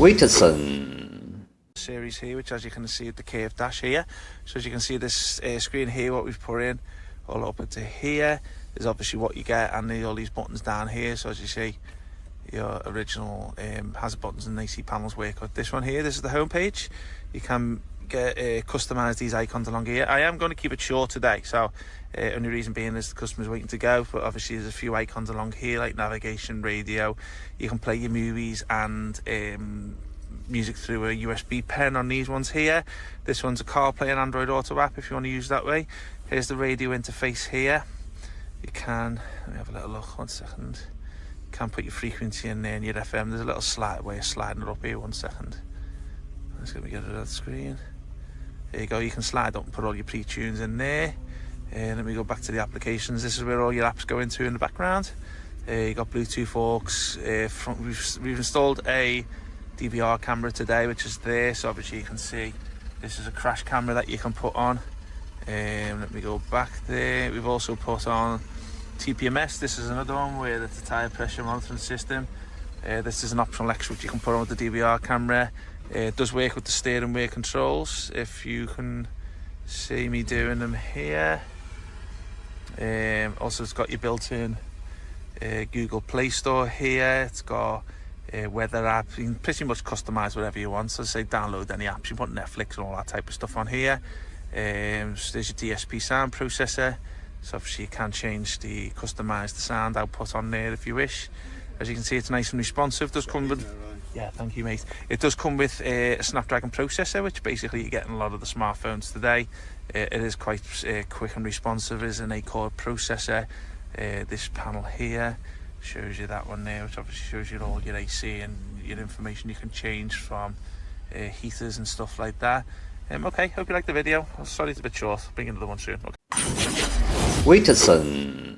WITSON series here, which as you can see the curved dash here. So as you can see this screen here, what we've put in all up into here is obviously what you get, and all these buttons down here. So as you see, your original hazard buttons and AC panels work with this one here. This is the home page. You can get customize these icons along here. I am going to keep it short today, so only reason being is the customer's waiting to go, but obviously there's a few icons along here like navigation, radio. You can play your movies and music through a USB pen on these ones here. This one's a Carplay and Android Auto app if you want to use that way. Here's the radio interface here. You can, let me have a little look, 1 second. You can put your frequency in there and your FM. There's a little slide way of sliding it up here, 1 second. Let's get rid of that screen. There you go, you can slide up and put all your pre-tunes in there. And let me go back to the applications. This is where all your apps go into in the background. You got Bluetooth aux. We've installed a DVR camera today, which is there, so obviously you can see this is a crash camera that you can put on. Let me go back there. We've also put on TPMS. This is another one where it's a tire pressure monitoring system. This is an optional extra which you can put on with the DVR camera. It does work with the steering wheel controls, if you can see me doing them here. Also it's got your built-in Google Play Store here. It's got weather app. You can pretty much customize whatever you want. So say download any apps. You put Netflix and all that type of stuff on here. So there's your DSP sound processor. So obviously you can customize the sound output on there if you wish. As you can see, it's nice and responsive. It does come with, yeah, thank you, mate. It does come with a Snapdragon processor, which basically you get in a lot of the smartphones today. It is quite quick and responsive. It is an 8-core processor. This panel here shows you that one there, which obviously shows you all your AC and your information you can change from heaters and stuff like that. Okay, hope you liked the video. Sorry it's a bit short. Bring another one soon. Okay. WITSON